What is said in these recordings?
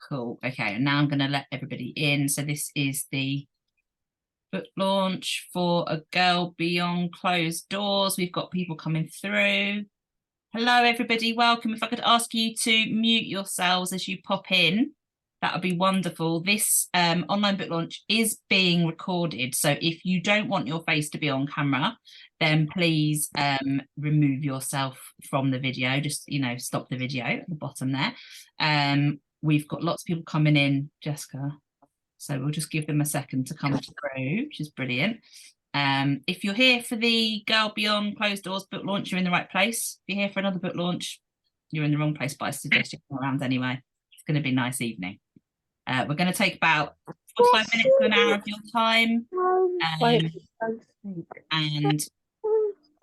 Cool. Okay, and now I'm going to let everybody in. So this is the book launch for A Girl Beyond Closed Doors. We've got people coming through. Hello, everybody. Welcome. If I could ask you to mute yourselves as you pop in, that would be wonderful. This online book launch is being recorded. So if you don't want your face to be on camera, then please remove yourself from the video. Just, stop the video at the bottom there. We've got lots of people coming in, Jessica. So we'll just give them a second to come through, which is brilliant. If you're here for the Girl Beyond Closed Doors book launch, you're in the right place. If you're here for another book launch, you're in the wrong place, but I suggest you come around anyway. It's going to be a nice evening. We're going to take about 45 minutes to an hour of your time. And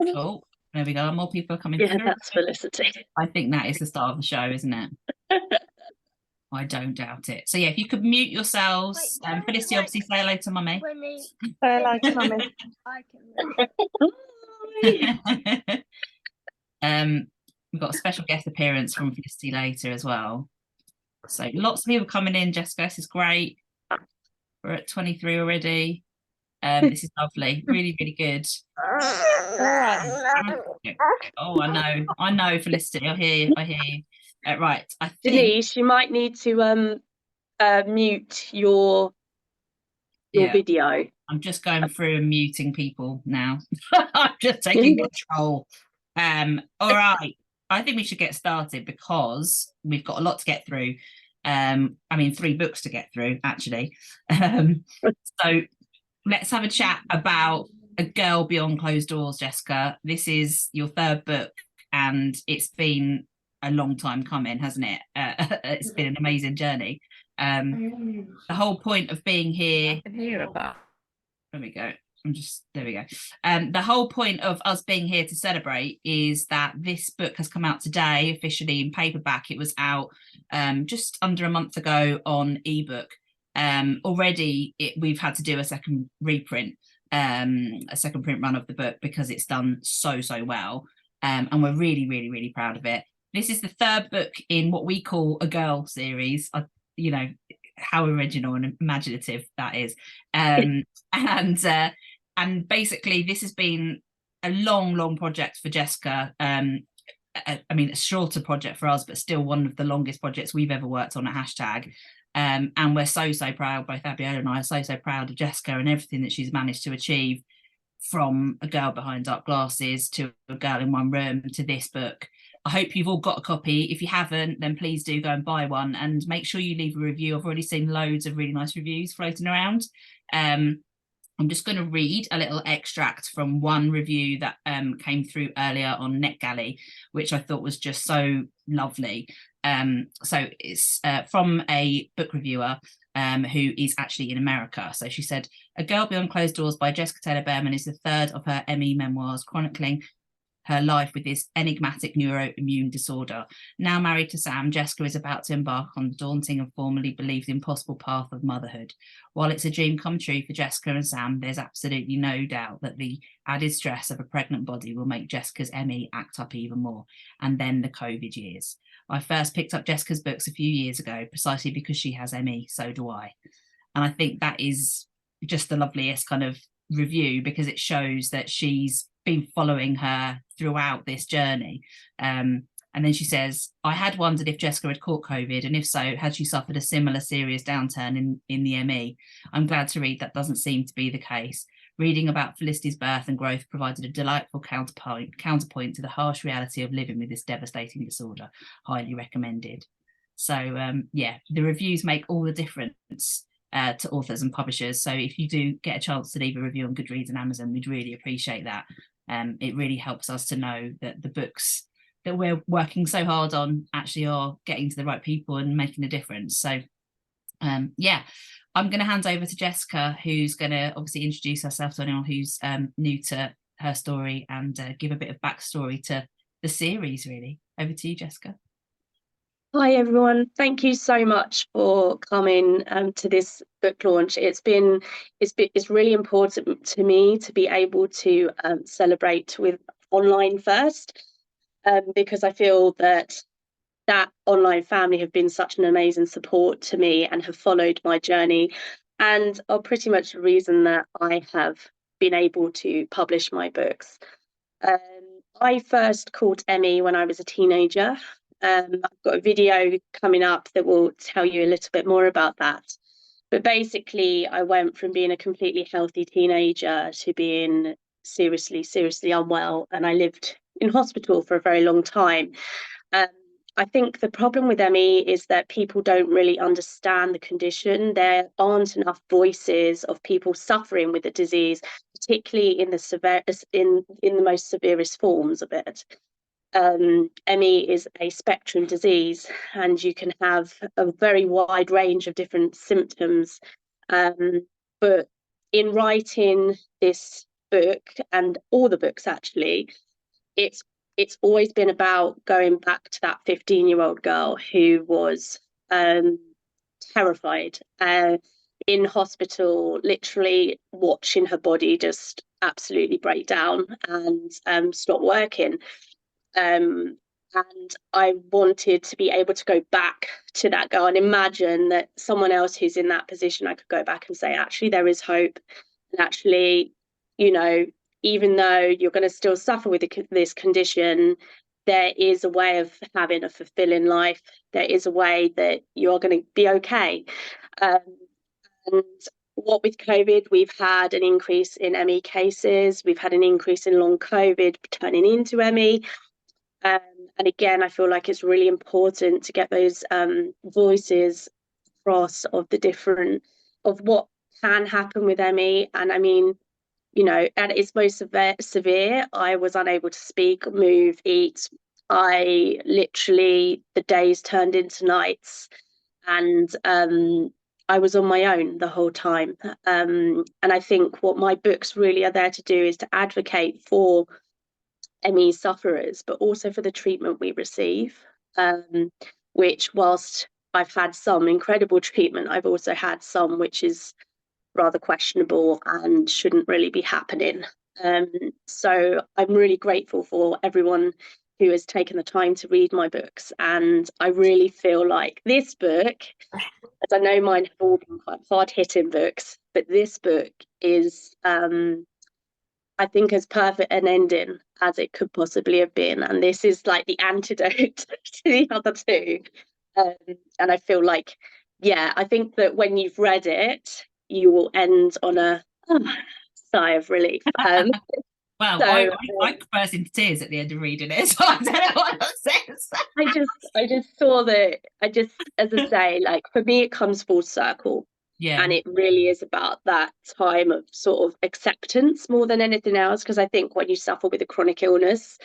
oh, there we go. More people are coming through. That's Felicity. I think that is the start of the show, isn't it? I don't doubt it. So yeah, if you could mute yourselves. Felicity, obviously say hello to mummy. Say hello to mummy. We've got a special guest appearance from Felicity later as well. So lots of people coming in, Jessica. This is great. We're at 23 already. This is lovely. Really, really good. Oh, I know, Felicity. I hear you. Right. I think Denise, you might need to mute your video. I'm just going through and muting people now. I'm just taking control. All right. I think we should get started because we've got a lot to get through. 3 books to get through, actually. So let's have a chat about A Girl Beyond Closed Doors, Jessica. This is your 3rd book, and it's been a long time coming, hasn't it? It's been an amazing journey. The whole point of being here. There we go. There we go. The whole point of us being here to celebrate is that this book has come out today, officially in paperback. It was out just under a month ago on ebook. Already we've had to do a second reprint, a second print run of the book because it's done so well. And we're really, really, really proud of it. This is the 3rd book in what we call a girl series. How original and imaginative that is. And basically this has been a long project for Jessica. A shorter project for us, but still one of the longest projects we've ever worked on at Hashtag. And we're so proud, both Abiola and I are so proud of Jessica and everything that she's managed to achieve, from A Girl Behind Dark Glasses to A Girl in One Room to this book. I hope you've all got a copy. If you haven't, then please do go and buy one, and make sure you leave a review. I've already seen loads of really nice reviews floating around. I'm just going to read a little extract from one review that came through earlier on NetGalley, which I thought was just so lovely. So it's from a book reviewer who is actually in America. So she said, A Girl Beyond Closed Doors by Jessica Taylor-Bearman is the 3rd of her ME memoirs, chronicling her life with this enigmatic neuroimmune disorder. Now married to Sam, Jessica is about to embark on the daunting and formerly believed impossible path of motherhood. While it's a dream come true for Jessica and Sam, there's absolutely no doubt that the added stress of a pregnant body will make Jessica's ME act up even more. And then the COVID years. I first picked up Jessica's books a few years ago, precisely because she has ME, so do I. And I think that is just the loveliest kind of review, because it shows that she's been following her throughout this journey. And then she says, I had wondered if Jessica had caught COVID, and if so, had she suffered a similar serious downturn in the ME? I'm glad to read that doesn't seem to be the case. Reading about Felicity's birth and growth provided a delightful counterpoint to the harsh reality of living with this devastating disorder. Highly recommended. So the reviews make all the difference to authors and publishers. So if you do get a chance to leave a review on Goodreads and Amazon, we'd really appreciate that. It really helps us to know that the books that we're working so hard on actually are getting to the right people and making a difference. So I'm going to hand over to Jessica, who's going to obviously introduce herself to anyone who's new to her story, and give a bit of backstory to the series, really. Over to you, Jessica. Hi everyone, thank you so much for coming to this book launch. It's really important to me to be able to celebrate with online first, because I feel that that online family have been such an amazing support to me and have followed my journey, and are pretty much the reason that I have been able to publish my books. I first caught Emmy when I was a teenager. I've got a video coming up that will tell you a little bit more about that. But basically, I went from being a completely healthy teenager to being seriously, seriously unwell, and I lived in hospital for a very long time. Um, I think the problem with ME is that people don't really understand the condition. There aren't enough voices of people suffering with the disease, particularly in the most severest forms of it. ME is a spectrum disease, and you can have a very wide range of different symptoms. But in writing this book, and all the books actually, it's always been about going back to that 15-year-old girl who was terrified, in hospital, literally watching her body just absolutely break down and stop working. And I wanted to be able to go back to that girl and imagine that someone else who's in that position, I could go back and say, actually, there is hope. And actually, you know, even though you're going to still suffer with this condition, there is a way of having a fulfilling life. There is a way that you're going to be okay. And what with COVID, we've had an increase in ME cases. We've had an increase in long COVID turning into ME. And again, I feel like it's really important to get those voices across of what can happen with ME. And I mean, you know, at its most severe, I was unable to speak, move, eat. I literally, the days turned into nights, and I was on my own the whole time. And I think what my books really are there to do is to advocate for ME sufferers, but also for the treatment we receive, which, whilst I've had some incredible treatment, I've also had some which is rather questionable and shouldn't really be happening. So I'm really grateful for everyone who has taken the time to read my books, and I really feel like this book, as I know mine have all been quite hard-hitting books, but this book is I think as perfect an ending as it could possibly have been. And this is like the antidote to the other two. And I feel like, yeah, I think that when you've read it, you will end on a sigh of relief. Well, so, I burst into tears at the end of reading it, so I don't know what else says. I just saw that, as I say, like for me, it comes full circle. Yeah. And it really is about that time of sort of acceptance more than anything else. Because I think when you suffer with a chronic illness,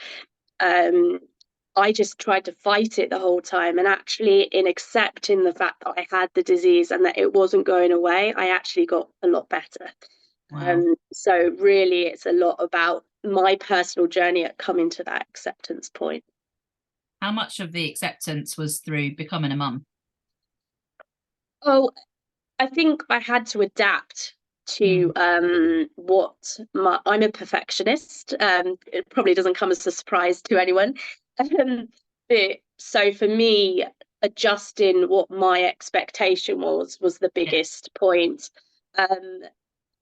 I just tried to fight it the whole time. And actually, in accepting the fact that I had the disease and that it wasn't going away, I actually got a lot better. Wow. So really, it's a lot about my personal journey at coming to that acceptance point. How much of the acceptance was through becoming a mum? Oh, I think I had to adapt to what I'm a perfectionist. It probably doesn't come as a surprise to anyone. But so for me, adjusting what my expectation was the biggest point.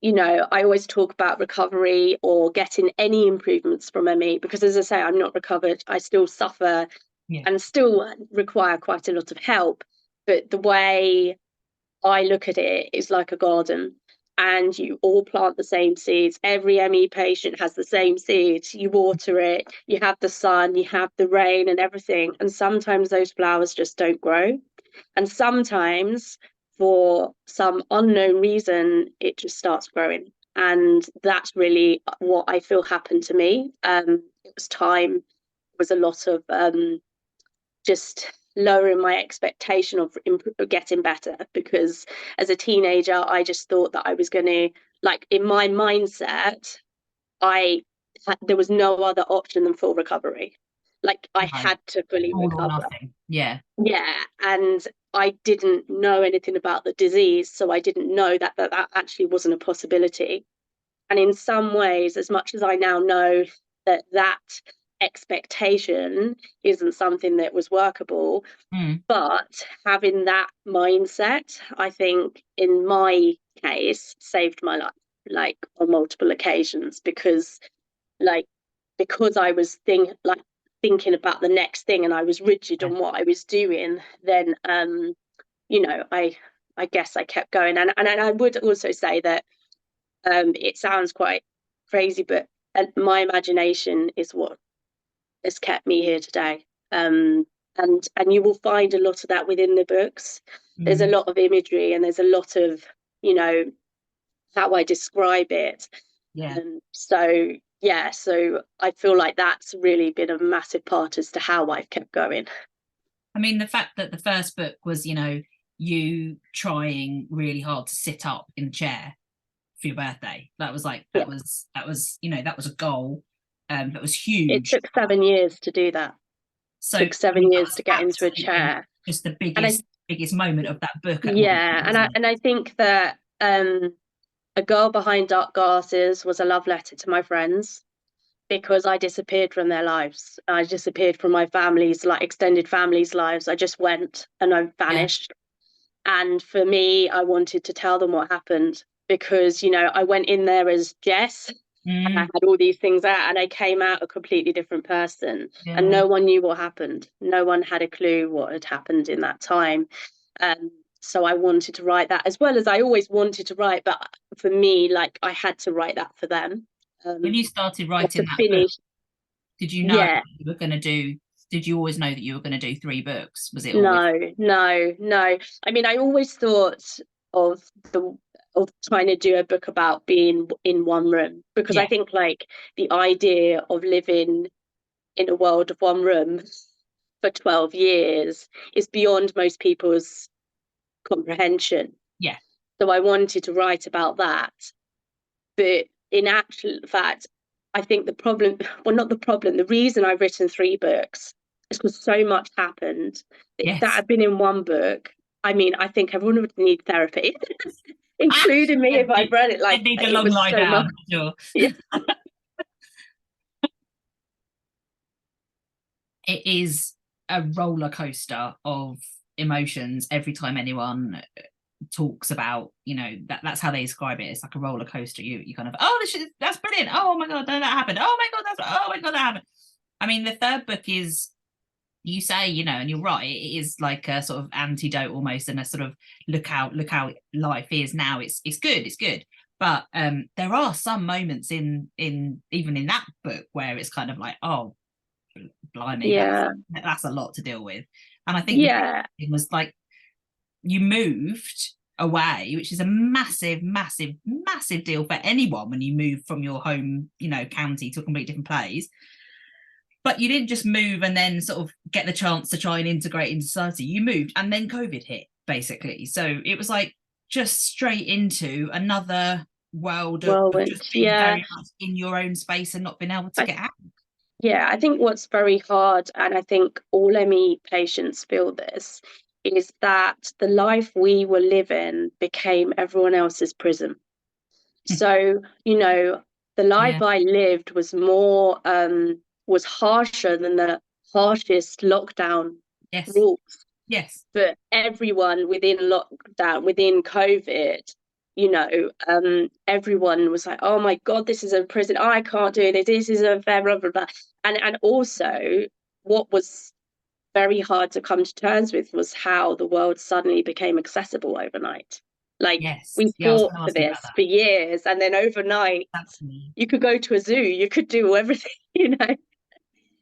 You know, I always talk about recovery or getting any improvements from ME, because as I say, I'm not recovered. I still suffer and still require quite a lot of help. But the way I look at it is like a garden, and you all plant the same seeds. Every ME patient has the same seeds. You water it, you have the sun, you have the rain and everything. And sometimes those flowers just don't grow. And sometimes, for some unknown reason, it just starts growing. And that's really what I feel happened to me. It was time, it was a lot of just lowering my expectation of getting better, because as a teenager I just thought that I was going to, like, in my mindset, there was no other option than full recovery. Like I had to fully recover. Yeah And I didn't know anything about the disease, so I didn't know that actually wasn't a possibility. And in some ways, as much as I now know that expectation isn't something that was workable. But having that mindset, I think in my case, saved my life, like on multiple occasions, because I was thinking about the next thing, and I was rigid on what I was doing, then I guess I kept going. And I would also say that it sounds quite crazy, but my imagination is what has kept me here today. And you will find a lot of that within the books. There's a lot of imagery, and there's a lot of, how I describe it. So I feel like that's really been a massive part as to how I've kept going. I mean, the fact that the first book was, you trying really hard to sit up in a chair for your birthday, that was a goal that was huge. It took 7 years to do that. So it took 7 years to get into a chair. Just the biggest moment of that book. And I think that A Girl Behind Dark Glasses was a love letter to my friends, because I disappeared from their lives. I disappeared from my family's, like extended family's lives. I just went and I vanished. And for me, I wanted to tell them what happened, because, I went in there as Jess, and I had all these things out, and I came out a completely different person. And no one knew what happened. No one had a clue what had happened in that time. So I wanted to write that, as well as I always wanted to write, but for me, like, I had to write that for them. When you started writing that book, did you know you were going to do? Did you always know that you were going to do 3 books? Was it always... No. I mean, I always thought of trying to do a book about being in one room, because I think, like, the idea of living in a world of one room for 12 years is beyond most people's comprehension. So I wanted to write about that, but in actual fact, I think the reason I've written 3 books is because so much happened. If that had been in one book, I mean, I think everyone would need therapy, including me, if I'd read it like need a long lie down. Sure. It is a roller coaster of emotions every time anyone talks about, that's how they describe it. It's like a roller coaster. You kind of, that's brilliant, oh my god, that happened, oh my god, that happened. I mean, the third book is, you say, and you're right, it is like a sort of antidote almost, and a sort of look how life is now. It's good, but there are some moments in even in that book where it's kind of like, oh blimey, that's a lot to deal with. And I think it was like, you moved away, which is a massive deal for anyone when you move from your home, county to a completely different place. But you didn't just move and then sort of get the chance to try and integrate into society. You moved, and then COVID hit, basically. So it was like just straight into another world of just being very much in your own space and not being able to get out. I think what's very hard, and I think all ME patients feel this, is that the life we were living became everyone else's prison. So, the life I lived was more, was harsher than the harshest lockdown rules. But everyone within lockdown, within COVID, everyone was like, oh my god, this is a prison, I can't do this, this is unfair, blah blah blah. And also, what was very hard to come to terms with was how the world suddenly became accessible overnight. Like, we fought for this for years, and then overnight you could go to a zoo, you could do everything.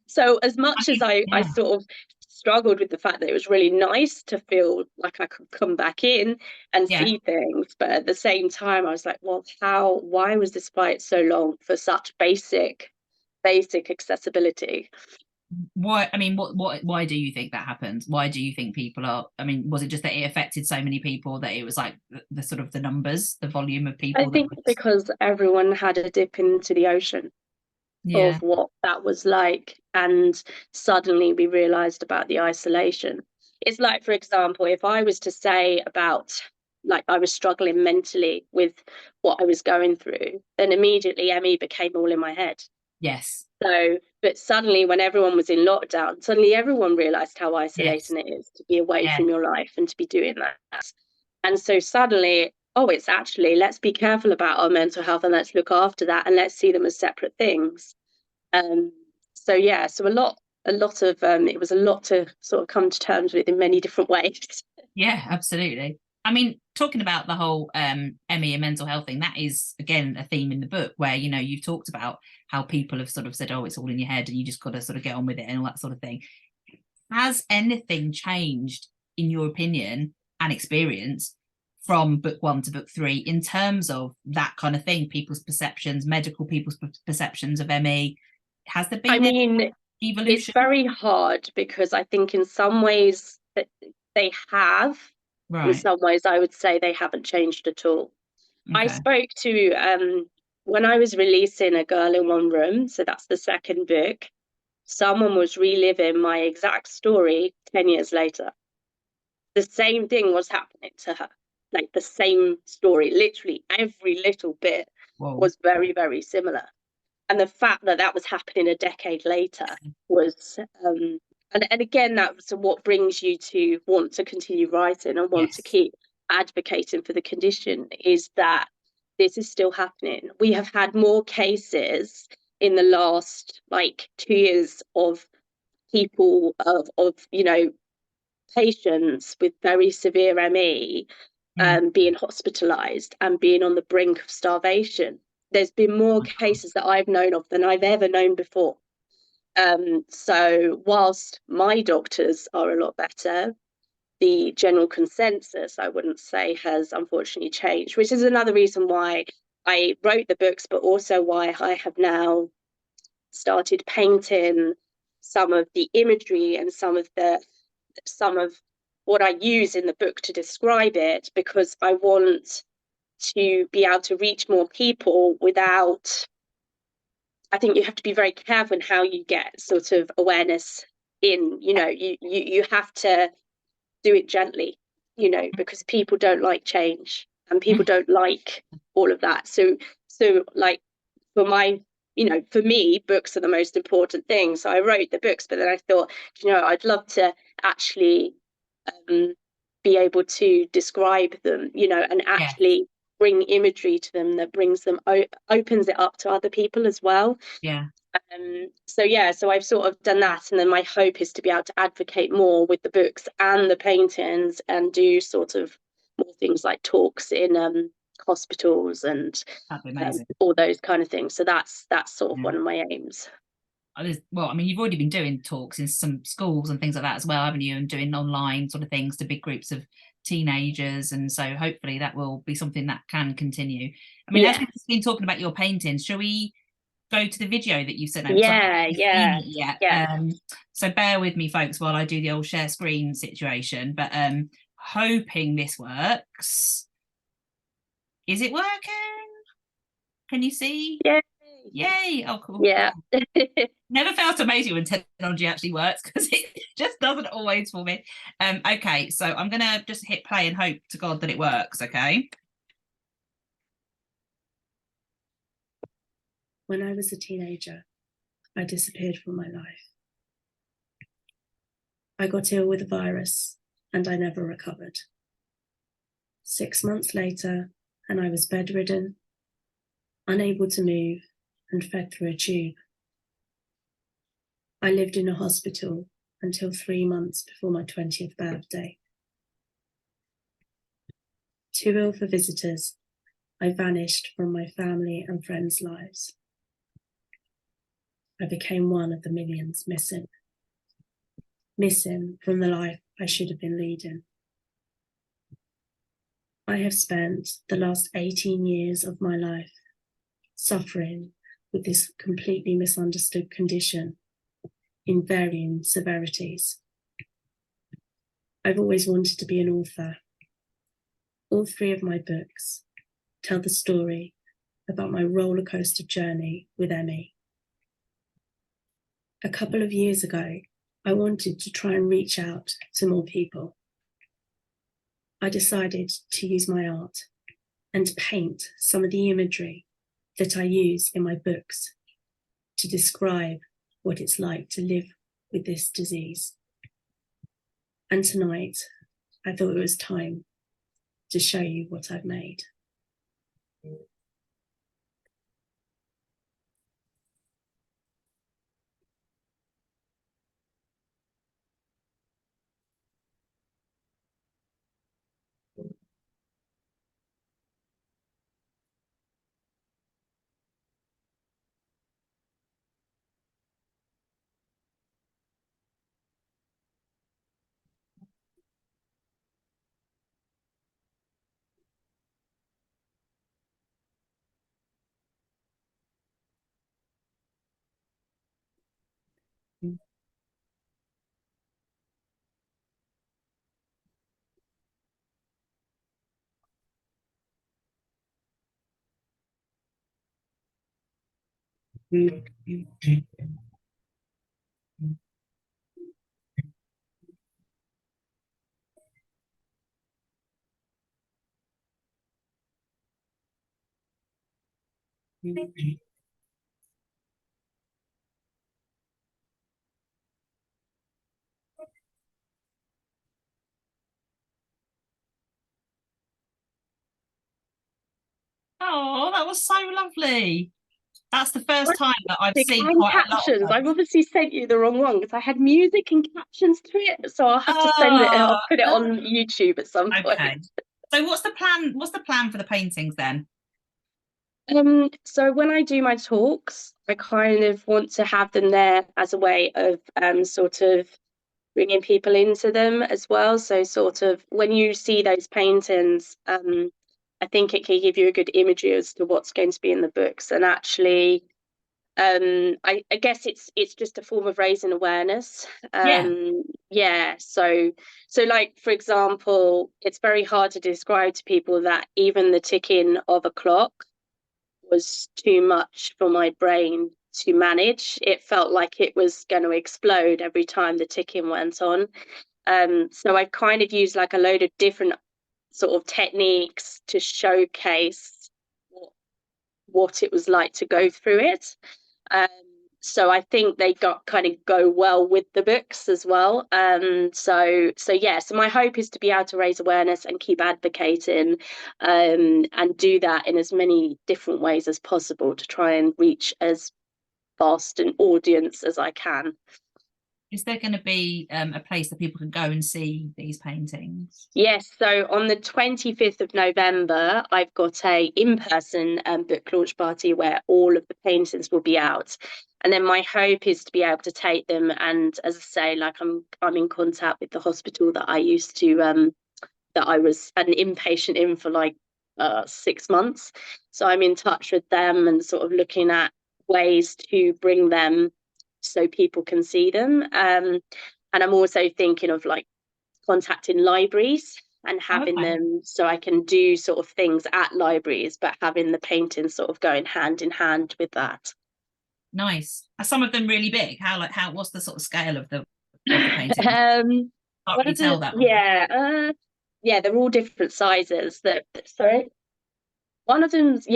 So as much as I sort of struggled with the fact that it was really nice to feel like I could come back in and see things, but at the same time I was like, well, why was this fight so long for such basic accessibility? Why? I mean, why do you think that happened? Why do you think people are? I mean, was it just that it affected so many people that it was like the sort of the numbers, the volume of people? I think because everyone had a dip into the ocean of what that was like, and suddenly we realized about the isolation. It's like, for example, if I was to say about, like, I was struggling mentally with what I was going through, then immediately ME became all in my head. Yes. So, but suddenly when everyone was in lockdown, suddenly everyone realized how Yes. isolating it is to be away Yeah. from your life and to be doing that. And so suddenly, oh, it's actually, let's be careful about our mental health and let's look after that and let's see them as separate things. So yeah, so a lot of it was a lot to sort of come to terms with in many different ways. Yeah, absolutely. I mean, talking about the whole Emmy and mental health thing, that is again a theme in the book where, you know, you've talked about how people have sort of said, oh, it's all in your head and you just got to sort of get on with it and all that sort of thing. Has anything changed, in your opinion and experience, from book 1 to book 3 in terms of that kind of thing, people's perceptions, medical people's perceptions of ME? Has there I been any mean, it's evolution? very hard because I think in some ways that they have, in Right. some ways I would say they haven't changed at all. I Okay. spoke to when I was releasing A Girl in One Room, so that's the second book, someone was reliving my exact story 10 years later. The same thing was happening to her, like the same story, literally every little bit Whoa. was very, very similar. And the fact that that was happening a decade later was and again, that's what brings you to want to continue writing and want to Yes. keep advocating for the condition, is that this is still happening. We have had more cases in the last like 2 years of people of you know, patients with very severe ME being hospitalized and being on the brink of starvation. There's been more My God. cases that I've known of than I've ever known before. So whilst my doctors are a lot better, the general consensus, I wouldn't say, has unfortunately changed, which is another reason why I wrote the books, but also why I have now started painting some of the imagery and some of what I use in the book to describe it, because I want to be able to reach more people without, I think you have to be very careful in how you get sort of awareness in, you know, you have to do it gently, you know, because people don't like change and people don't like all of that. So like for my, you know, for me, books are the most important thing. So I wrote the books, but then I thought, you know, I'd love to actually be able to describe them, you know, and Yeah. actually bring imagery to them that brings them opens it up to other people as well. Yeah. So yeah, so I've sort of done that, and then my hope is to be able to advocate more with the books and the paintings and do sort of more things like talks in hospitals and That'd be amazing. all those kind of things. So that's sort of Yeah. one of my aims. Well, I mean, you've already been doing talks in some schools and things like that as well, haven't you? And doing online sort of things to big groups of teenagers. And so hopefully that will be something that can continue. I mean, as Yeah, we've been talking about your paintings, shall we go to the video that you sent over? 'Cause I haven't yeah, actually seen yeah, it yet. yeah. So bear with me, folks, while I do the old share screen situation. But hoping this works. Is it working? Can you see? Yay. Yay! Oh, cool. Yeah. Never fails to amaze you when technology actually works, because it just doesn't always for me. Okay, so I'm gonna just hit play and hope to God that it works. Okay. When I was a teenager, I disappeared from my life. I got ill with a virus and I never recovered. 6 months later, and I was bedridden, unable to move, and fed through a tube. I lived in a hospital until 3 months before my 20th birthday. Too ill for visitors, I vanished from my family and friends' lives. I became one of the millions missing from the life I should have been leading. I have spent the last 18 years of my life suffering with this completely misunderstood condition in varying severities. I've always wanted to be an author. All 3 of my books tell the story about my roller coaster journey with ME. A couple of years ago, I wanted to try and reach out to more people. I decided to use my art and paint some of the imagery that I use in my books to describe what it's like to live with this disease. And tonight, I thought it was time to show you what I've made. Oh, that was so lovely. That's the first time that I've seen And quite a lot of captions. them. I've obviously sent you the wrong one because I had music and captions to it, so I'll have to send it. I'll put it on YouTube at some Okay. point. So what's the plan? What's the plan for the paintings then? So when I do my talks, I kind of want to have them there as a way of sort of bringing people into them as well. So sort of when you see those paintings, I think it can give you a good imagery as to what's going to be in the books. And actually, I guess it's just a form of raising awareness. Yeah. So like, for example, it's very hard to describe to people that even the ticking of a clock was too much for my brain to manage. It felt like it was going to explode every time the ticking went on. So I kind of used like a load of different sort of techniques to showcase what it was like to go through it. So I think they kind of go well with the books as well. So my hope is to be able to raise awareness and keep advocating, and do that in as many different ways as possible to try and reach as vast an audience as I can. Is there going to be a place that people can go and see these paintings? Yes, so on the 25th of November, I've got a in-person book launch party where all of the paintings will be out. And then my hope is to be able to take them, and as I say, like I'm in contact with the hospital that I used to that I was an inpatient in for like 6 months. So I'm in touch with them and sort of looking at ways to bring them so people can see them. And I'm also thinking of like contacting libraries and having them so I can do sort of things at libraries, but having the paintings sort of going hand in hand with that. Nice. Are some of them really big? How what's the sort of scale of the painting? Can't really tell that. Yeah, they're all different sizes. Sorry. One of them's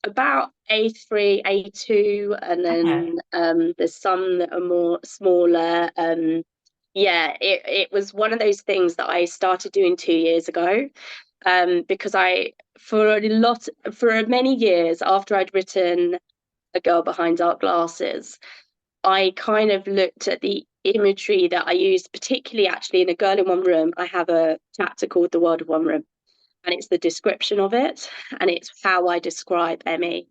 about A3, A2, and then there's some that are more smaller. It was one of those things that I started doing 2 years ago, because for many years after I'd written A Girl Behind Dark Glasses, I kind of looked at the imagery that I used, particularly actually in A Girl in One Room. I have a chapter called The World of One Room, and it's the description of it, and it's how I describe ME.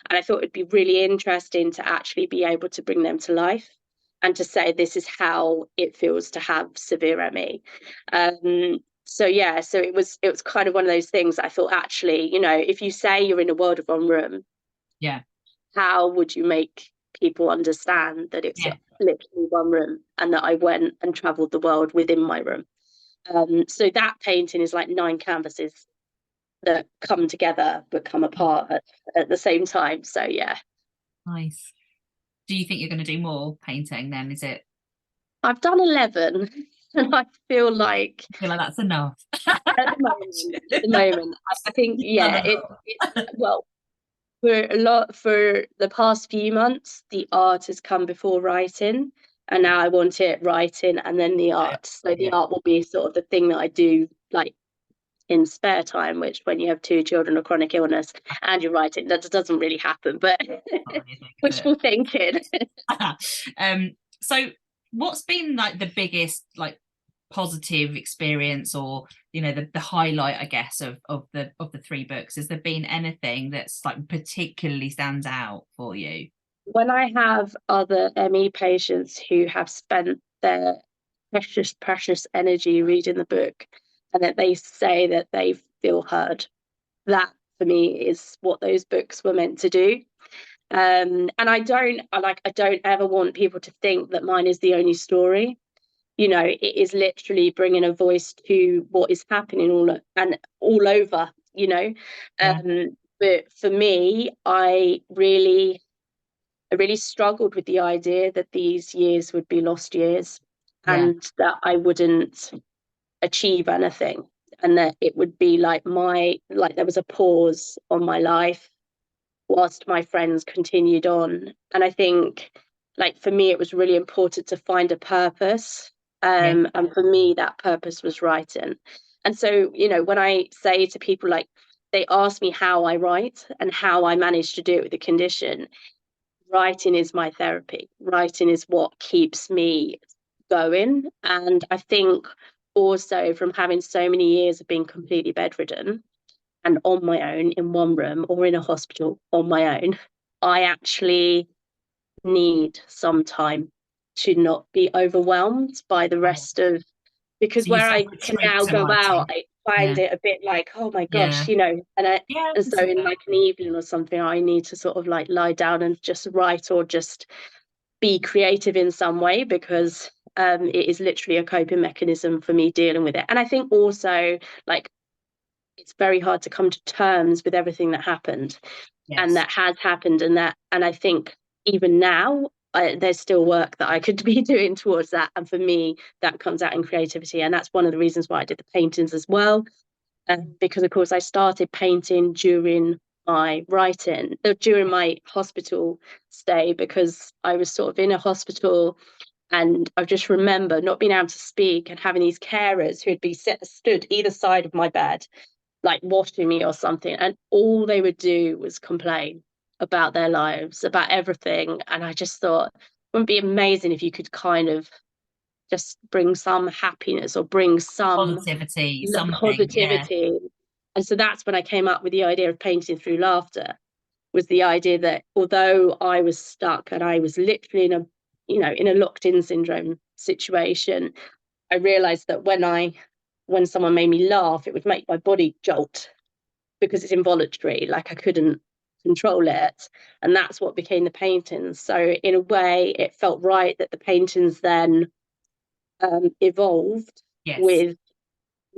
And I thought it'd be really interesting to actually be able to bring them to life and to say this is how it feels to have severe ME. So it was kind of one of those things I thought, actually, if you say you're in a world of one room, how would you make people understand that it's literally one room, and that I went and traveled the world within my room? So that painting is like 9 canvases that come together but come apart at the same time. So yeah. Nice. Do you think you're going to do more painting then? Is it? I've done 11 and I feel like that's enough. at the moment I think, well, for the past few months, the art has come before writing, and now I want it writing and then the art. So the art will be sort of the thing that I do like in spare time, which when you have 2 children with chronic illness and you're writing, that doesn't really happen, but wishful thinking. So what's been like the biggest like positive experience, or you know, the highlight, I guess, of the 3 books? Has there been anything that's like particularly stands out for you? When I have other ME patients who have spent their precious energy reading the book, and that they say that they feel heard, that for me is what those books were meant to do. And I don't ever want people to think that mine is the only story. You know, it is literally bringing a voice to what is happening all over, you know. But for me, I really struggled with the idea that these years would be lost years, and that I wouldn't achieve anything, and that it would be like there was a pause on my life whilst my friends continued on. And I think, like, for me, it was really important to find a purpose. And for me, that purpose was writing. And so, you know, when I say to people, like, they ask me how I write and how I manage to do it with the condition, writing is my therapy. Writing is what keeps me going. And I think also from having so many years of being completely bedridden and on my own in one room or in a hospital on my own, I actually need some time to not be overwhelmed by the rest of, because So where I can now go out, I find it a bit like, oh my gosh, you know, and so in like an evening or something, I need to sort of like lie down and just write or just be creative in some way, because it is literally a coping mechanism for me dealing with it. And I think also, like, it's very hard to come to terms with everything that happened and that has happened, and I think even now there's still work that I could be doing towards that, and for me that comes out in creativity. And that's one of the reasons why I did the paintings as well, because of course I started painting during my during my hospital stay, because I was sort of in a hospital, and I just remember not being able to speak and having these carers who would be stood either side of my bed, like washing me or something, and all they would do was complain about their lives, about everything. And I just thought, wouldn't it be amazing if you could kind of just bring some happiness or bring some positivity, positivity. And so that's when I came up with the idea of painting through laughter, was the idea that although I was stuck and I was literally in a locked-in syndrome situation, I realized that when someone made me laugh, it would make my body jolt because it's involuntary, like I couldn't control it. And that's what became the paintings. So in a way, it felt right that the paintings then evolved with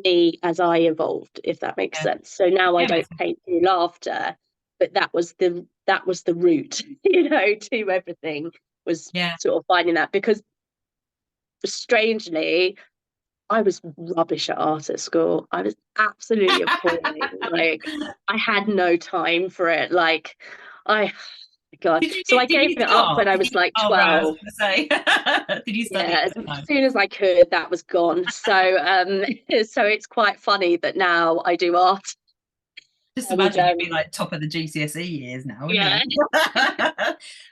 me as I evolved, if that makes sense. So now I don't paint through laughter, but that was the route, you know, to everything, was sort of finding that, because strangely I was rubbish at art at school. I was absolutely appalling. Like, I had no time for it. Like, God. So I gave it up when I was like 12. Did you study? As soon as I could, that was gone. So so it's quite funny that now I do art. Just imagine you'd be like top of the GCSE years now, wouldn't you?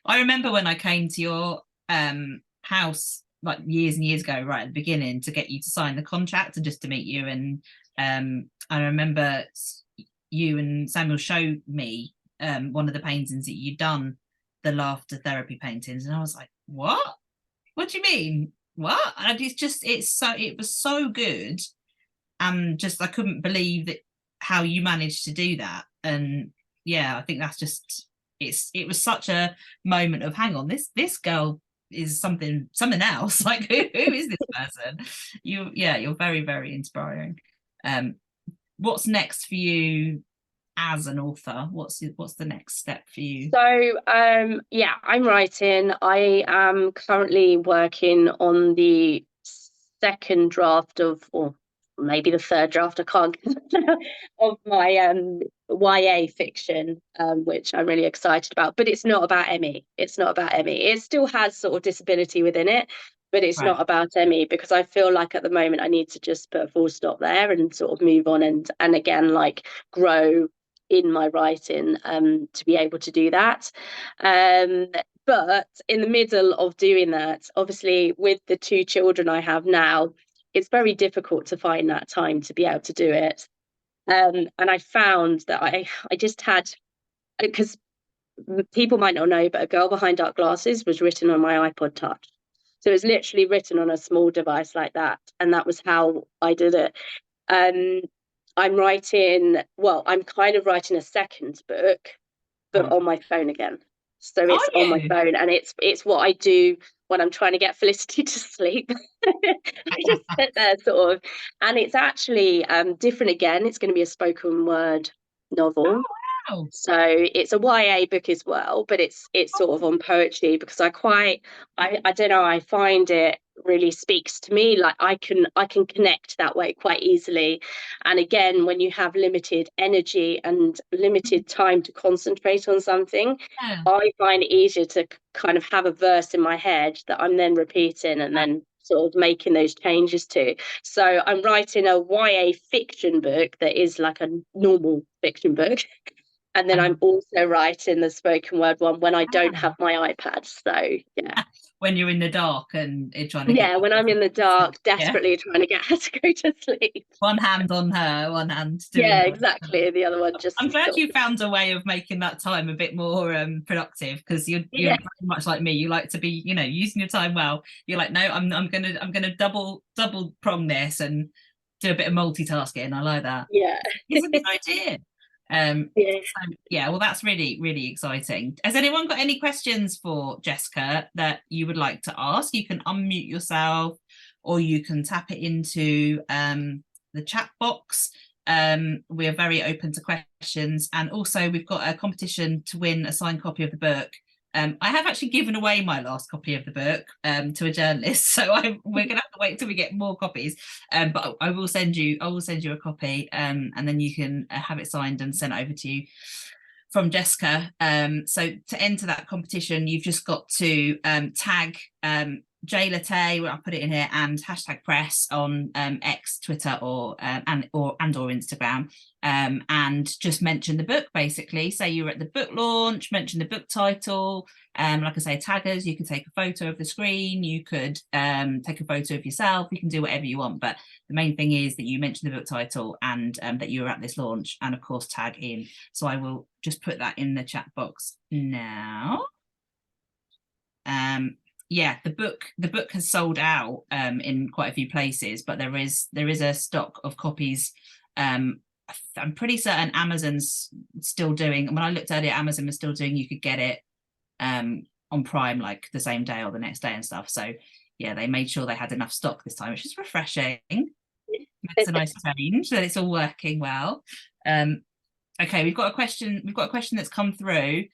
I remember when I came to your house like years and years ago, right at the beginning, to get you to sign the contract and just to meet you. And I remember you and Samuel showed me one of the paintings that you'd done, the laughter therapy paintings, and I was like, what do you mean, what? And it was so good, and just I couldn't believe that how you managed to do that. And I think that's just it was such a moment of, hang on, this girl is something else. Like, who is this person? You're very, very inspiring. What's next for you as an author? What's the next step for you? So I'm writing. I am currently working on the second draft of, or maybe the third draft, I can't of my YA fiction, which I'm really excited about. But it's not about Emmy. It's not about Emmy. It still has sort of disability within it, but it's Right. not about Emmy, because I feel like at the moment I need to just put a full stop there and sort of move on and again, like, grow in my writing to be able to do that. But in the middle of doing that, obviously with the 2 children I have now, it's very difficult to find that time to be able to do it. And I found that I just had, because people might not know, but A Girl Behind Dark Glasses was written on my iPod Touch. So it was literally written on a small device like that. And that was how I did it. I'm kind of writing a second book, but on my phone again. So it's on my phone, and it's what I do when I'm trying to get Felicity to sleep. I just sit there sort of, and it's actually different again. It's going to be a spoken word novel. Oh, wow. So it's a YA book as well, but it's sort of on poetry, because I don't know, I find it really speaks to me. Like I can connect that way quite easily. And again, when you have limited energy and limited time to concentrate on something, Yeah. I find it easier to kind of have a verse in my head that I'm then repeating and then sort of making those changes to. So I'm writing a YA fiction book that is like a normal fiction book. And then I'm also writing the spoken word one when I don't have my iPad. So yeah. When you're in the dark and trying to get When I'm in the dark, Yeah. desperately trying to get her to go to sleep. One hand on her, one hand doing Yeah, exactly. The other one just. I'm glad you found a way of making that time a bit more productive, because you're very much like me. You like to be, using your time well. You're like, no, I'm gonna double prong this and do a bit of multitasking. I like that. Yeah. It's a good idea. Yeah. Well, that's really, really exciting. Has anyone got any questions for Jessica that you would like to ask? You can unmute yourself, or you can tap it into the chat box. We are very open to questions, and also we've got a competition to win a signed copy of the book. I have actually given away my last copy of the book to a journalist, so we're gonna have to wait till we get more copies. But I will send you a copy, and then you can have it signed and sent over to you from Jessica. So to enter that competition, you've just got to tag J Latte, where I'll put it in here, and #press on X, Twitter, or Instagram, and just mention the book. Basically, say you were at the book launch, mention the book title. Like I say, tag us. You can take a photo of the screen. You could take a photo of yourself. You can do whatever you want, but the main thing is that you mention the book title and that you were at this launch, and of course tag in. So I will just put that in the chat box now. Yeah, the book has sold out in quite a few places, but there is a stock of copies. I'm pretty certain Amazon's still doing. When I looked at it, Amazon was still doing. You could get it on Prime like the same day or the next day and stuff. So yeah, they made sure they had enough stock this time, which is refreshing. It's a nice change that it's all working well. Okay, we've got a question that's come through.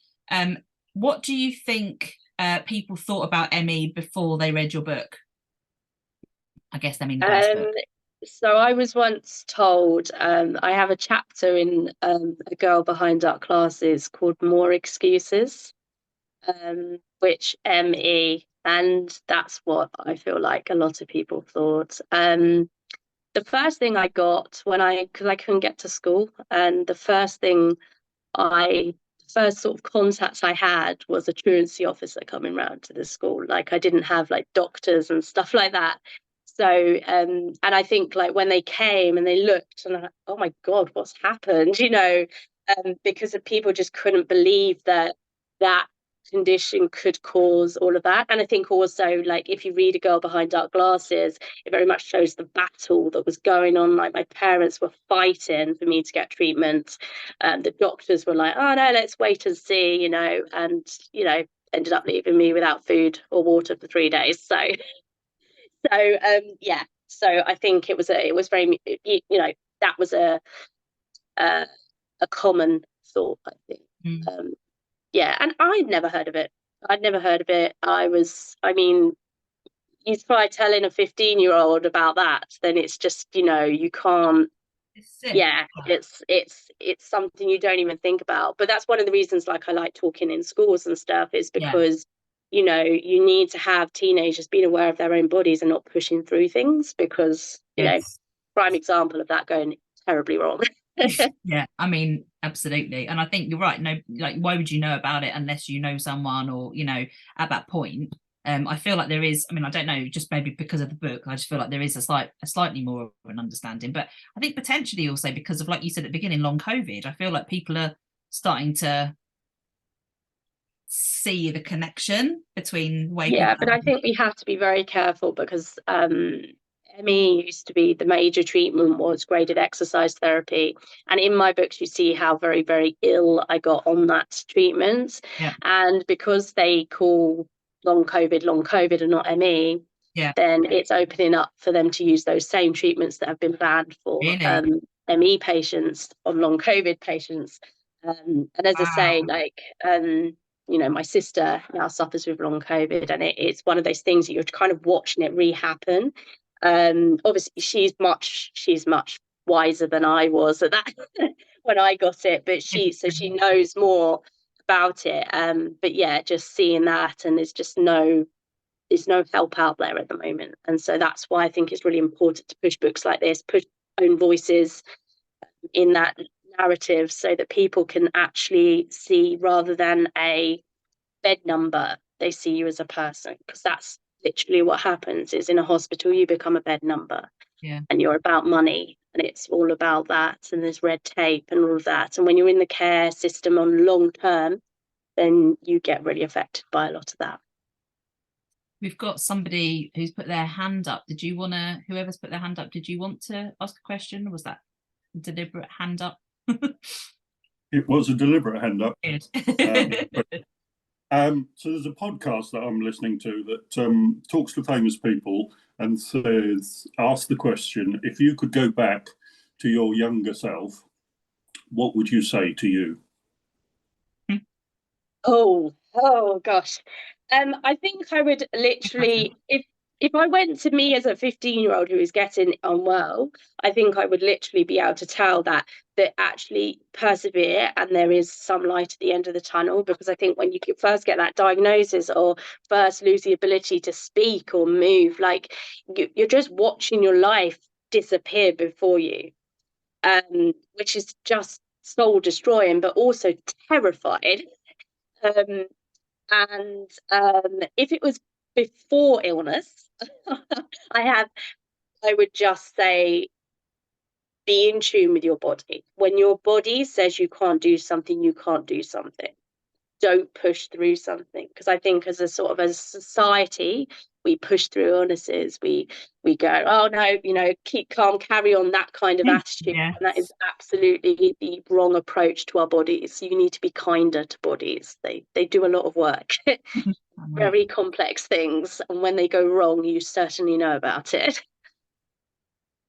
What do you think people thought about Emmy before they read your book? I guess I mean the first book. So I was once told, I have a chapter in A Girl Behind Dark Glasses called More Excuses, which ME, and that's what I feel like a lot of people thought. The first thing I got because I couldn't get to school, and the first sort of contact I had was a truancy officer coming round to the school. Like I didn't have like doctors and stuff like that. So and I think like when they came and they looked and I'm like, oh my God, what's happened? Because people just couldn't believe that condition could cause all of that. And I think also, like, if you read A Girl Behind Dark Glasses, it very much shows the battle that was going on. Like my parents were fighting for me to get treatment. The doctors were like, oh no, let's wait and see, and ended up leaving me without food or water for 3 days. So yeah. So I think it was very, that was a common thought, I think. Yeah, and I'd never heard of it. I mean, you try telling a 15-year-old about that, then it's just, you can't. Yeah, it's something you don't even think about. But that's one of the reasons, like, I like talking in schools and stuff, is because you need to have teenagers being aware of their own bodies and not pushing through things, because prime example of that going terribly wrong. Yeah, I mean, absolutely. And I think you're right. No, like, why would you know about it unless you know someone, or at that point. I feel like there is, I mean, I don't know, just maybe because of the book, I just feel like there is a slightly more of an understanding. But I think potentially also because of, like you said at the beginning, long COVID, I feel like people are starting to see the connection between the way but I think we have to be very careful, because ME used to be, the major treatment was graded exercise therapy, and in my books you see how very, very ill I got on that treatment. And because they call long COVID and not ME, then it's opening up for them to use those same treatments that have been banned for ME patients on long COVID patients. And as I say, like, my sister now suffers with long COVID, and it's one of those things that you're kind of watching it re-happen. Obviously she's much wiser than I was at that when I got it, but she knows more about it. But yeah, just seeing that, and there's no help out there at the moment, and so that's why I think it's really important to push books like this, push own voices in that narrative, so that people can actually see, rather than a bed number, they see you as a person, because that's literally what happens. Is in a hospital you become a bed number, and you're about money, and it's all about that, and there's red tape and all of that. And when you're in the care system on long term, then you get really affected by a lot of that. We've got somebody who's put their hand up. Whoever's put their hand up, did you want to ask a question? Was that a deliberate hand up? It was a deliberate hand up. Good. So there's a podcast that I'm listening to that talks to famous people and ask the question, if you could go back to your younger self, what would you say to you? Oh gosh. I think I would literally, if I went to me as a 15-year-old who is getting unwell, I think I would literally be able to tell that actually persevere, and there is some light at the end of the tunnel. Because I think when you first get that diagnosis, or first lose the ability to speak or move, like, you're just watching your life disappear before you, which is just soul destroying, but also terrifying. And if it was before illness, I would just say, be in tune with your body. When your body says you can't do something, you can't do something. Don't push through something, because I think as a society, we push through illnesses. We go, oh no, keep calm, carry on, that kind of attitude. And that is absolutely the wrong approach to our bodies. You need to be kinder to bodies. They do a lot of work, very complex things, and when they go wrong, you certainly know about it.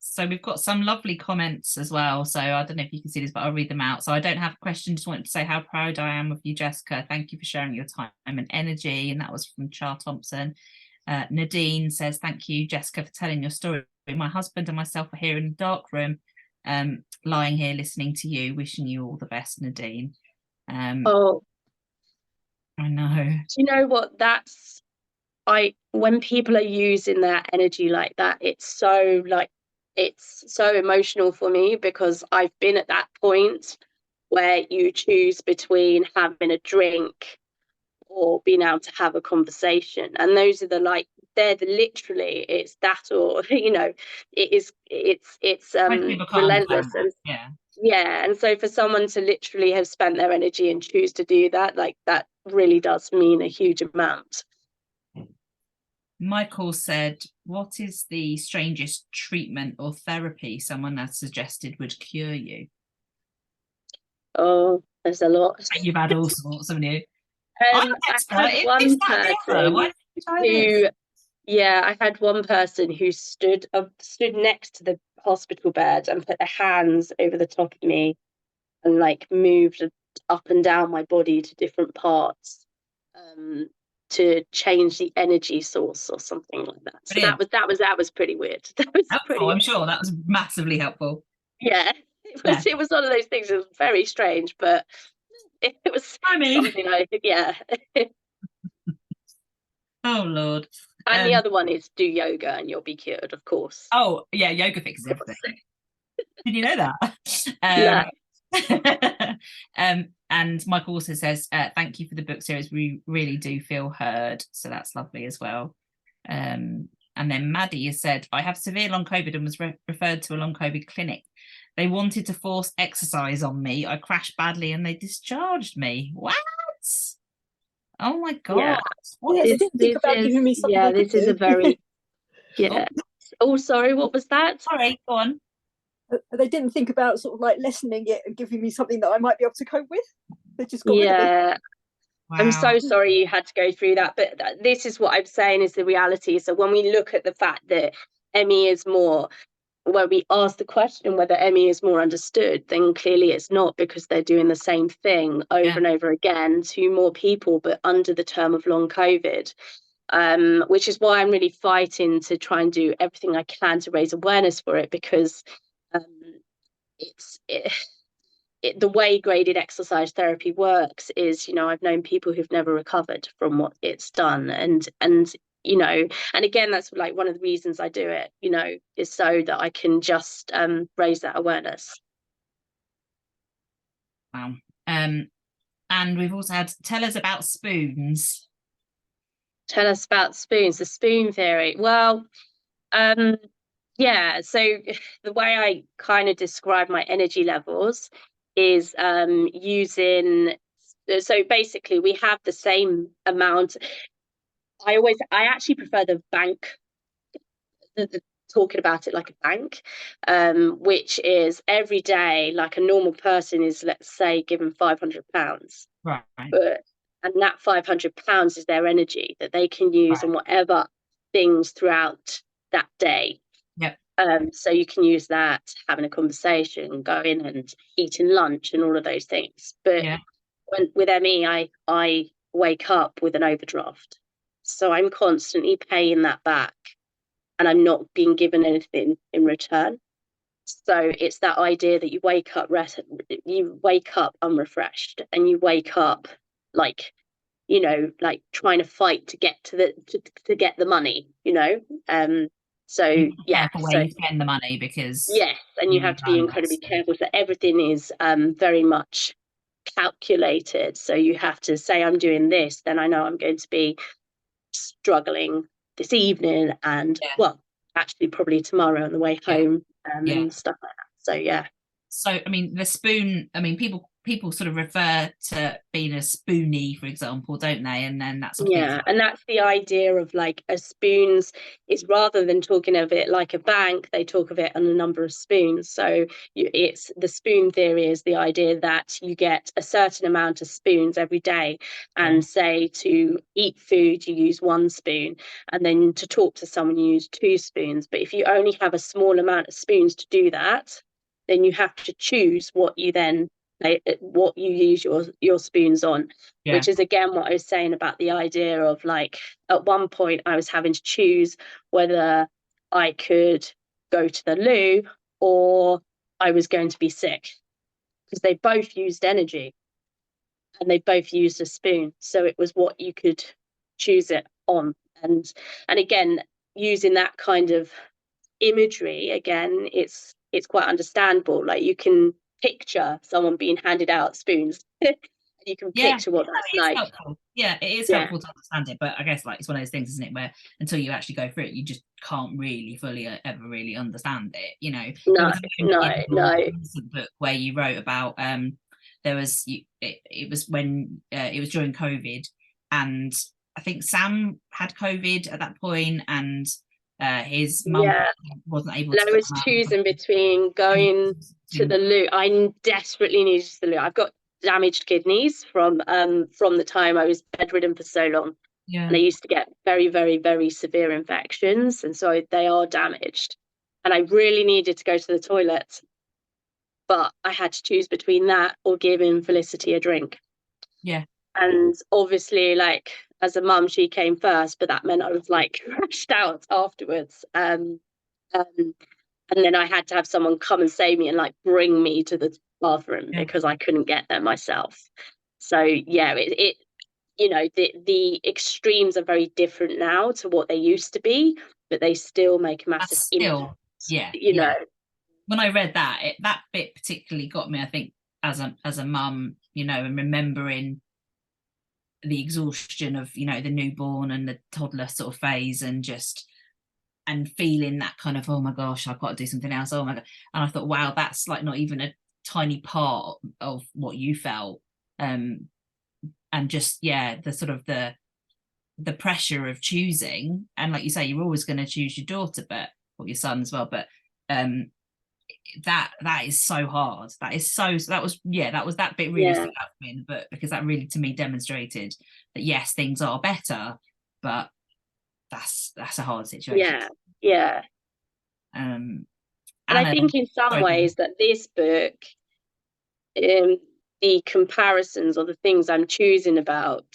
So we've got some lovely comments as well. So I don't know if you can see this, but I'll read them out. So I don't have a question, just wanted to say how proud I am of you, Jessica. Thank you for sharing your time and energy. And that was from Char Thompson. Nadine says, thank you, Jessica, for telling your story. My husband and myself are here in the dark room, lying here listening to you, wishing you all the best, Nadine. Oh, I know. Do you know what? When people are using their energy like that, it's so emotional for me, because I've been at that point where you choose between having a drink or being able to have a conversation, and those are literally, it's that, or it's relentless. And and so for someone to literally have spent their energy and choose to do that, like, that really does mean a huge amount. Michael said, what is the strangest treatment or therapy someone has suggested would cure you? Oh, there's a lot. You've had all sorts, haven't you? I had one person who stood next to the hospital bed and put their hands over the top of me and moved up and down my body to different parts, to change the energy source or something like that. So Brilliant. that was pretty weird. That was Helpful, I'm sure that was massively helpful. yeah. It was one of those things. It was very strange, but it was something yeah. Oh Lord. And the other one is do yoga and you'll be cured, of course. Oh yeah, yoga fixes everything. Did you know No. that? And Michael also says, thank you for the book series. We really do feel heard. So that's lovely as well. And then Maddie has said, I have severe long COVID and was referred to a long COVID clinic. They wanted to force exercise on me. I crashed badly and they discharged me. What? Oh my God. Yeah. Well, they didn't think about giving me something. Yeah, this is a very yeah. Oh, sorry, what was that? Sorry, go on. They didn't think about sort of like lessening it and giving me something that I might be able to cope with. They just got rid of it. Wow. I'm so sorry you had to go through that, but this is what I'm saying is the reality. So when we look at the fact that Emmy is more, where we ask the question whether Emmy is more understood, then clearly it's not, because they're doing the same thing over and over again to more people, but under the term of long COVID. Which is why I'm really fighting to try and do everything I can to raise awareness for it, because the way graded exercise therapy works is, you know, I've known people who've never recovered from what it's done, and you know, and again, that's like one of the reasons I do it, you know, is so that I can just raise that awareness. Wow. And we've also had, tell us about spoons. Tell us about spoons, the spoon theory. Well, yeah, so the way I kind of describe my energy levels is using, so basically we have the same amount. I actually prefer the bank, talking about it like a bank, which is every day, like a normal person is, let's say, given £500, Right. and that £500 is their energy that they can use on whatever things throughout that day. Yep. So you can use that having a conversation, going and eating lunch and all of those things. But with Emmy, I wake up with an overdraft. So I'm constantly paying that back and I'm not being given anything in return. So it's that idea that you wake up unrefreshed, and you wake up like, you know, like trying to fight to get to get the money, you know. So yeah, where you spend the money, because yes, and you have to be incredibly careful. So everything is very much calculated. So you have to say, I'm doing this, then I know I'm going to be struggling this evening, and well, actually probably tomorrow on the way home, and stuff like that. So yeah. So I mean, the spoon, I mean, people sort of refer to being a spoonie, for example, don't they? And then that's and that's the idea of like a spoons is, rather than talking of it like a bank, they talk of it on a number of spoons. So it's the spoon theory is the idea that you get a certain amount of spoons every day, and say to eat food you use 1 spoon, and then to talk to someone you use 2 spoons. But if you only have a small amount of spoons to do that, then you have to choose what you use your spoons on, which is again what I was saying about the idea of, like, at one point I was having to choose whether I could go to the loo or I was going to be sick, because they both used energy and they both used a spoon. So it was what you could choose it on. And again, using that kind of imagery, again, it's quite understandable. Like, you can picture someone being handed out spoons. You can picture what that's like. Helpful. Yeah, it is helpful to understand it, but I guess, like, it's one of those things, isn't it, where until you actually go through it, you just can't really fully ever really understand it, you know. No. Book where you wrote about it was when it was during COVID, and I think Sam had COVID at that point, and his mum wasn't able to. I was choosing between going to the loo. I desperately needed the loo. I've got damaged kidneys from the time I was bedridden for so long. And I used to get very, very, very severe infections, and so they are damaged. And I really needed to go to the toilet, but I had to choose between that or giving Felicity a drink. Yeah. And obviously, like, as a mum, she came first, but that meant I was like crashed out afterwards. And then I had to have someone come and save me and like bring me to the bathroom because I couldn't get there myself. So yeah, it you know, the extremes are very different now to what they used to be, but they still make a massive impact. You know, when I read that, that bit particularly got me, I think, as a mum, you know, and remembering the exhaustion of, you know, the newborn and the toddler sort of phase, and feeling that kind of, oh my gosh, I've got to do something else, oh my god. And I thought, wow, that's like not even a tiny part of what you felt. And just, yeah, the sort of the pressure of choosing, and like you say, you're always going to choose your daughter, but or your son as well, but that is so hard. That was that bit really stuck out for me in the book, because that really to me demonstrated that yes, things are better, but that's a hard situation. And I think in some ways that this book, the comparisons or the things I'm choosing about,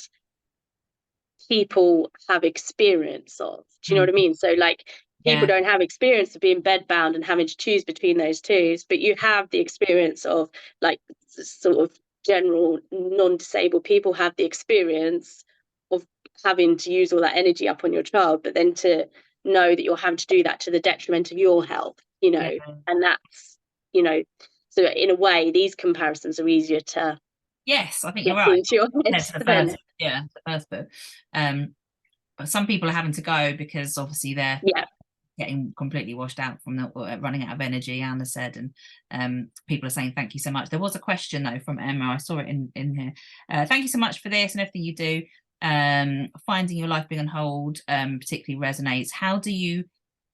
people have experience of. Do you know what I mean? So like people don't have experience of being bedbound and having to choose between those two, but you have the experience of, like, sort of general non-disabled people have the experience of having to use all that energy up on your child, but then to know that you're having to do that to the detriment of your health, you know, and that's, you know, so in a way these comparisons are easier to yes, I think you're right. The first book. But some people are having to go because obviously they're getting completely washed out from the running out of energy, Anna said, and people are saying thank you so much. There was a question though from Emma, I saw it in here. Thank you so much for this and everything you do. Finding your life being on hold particularly resonates. How do you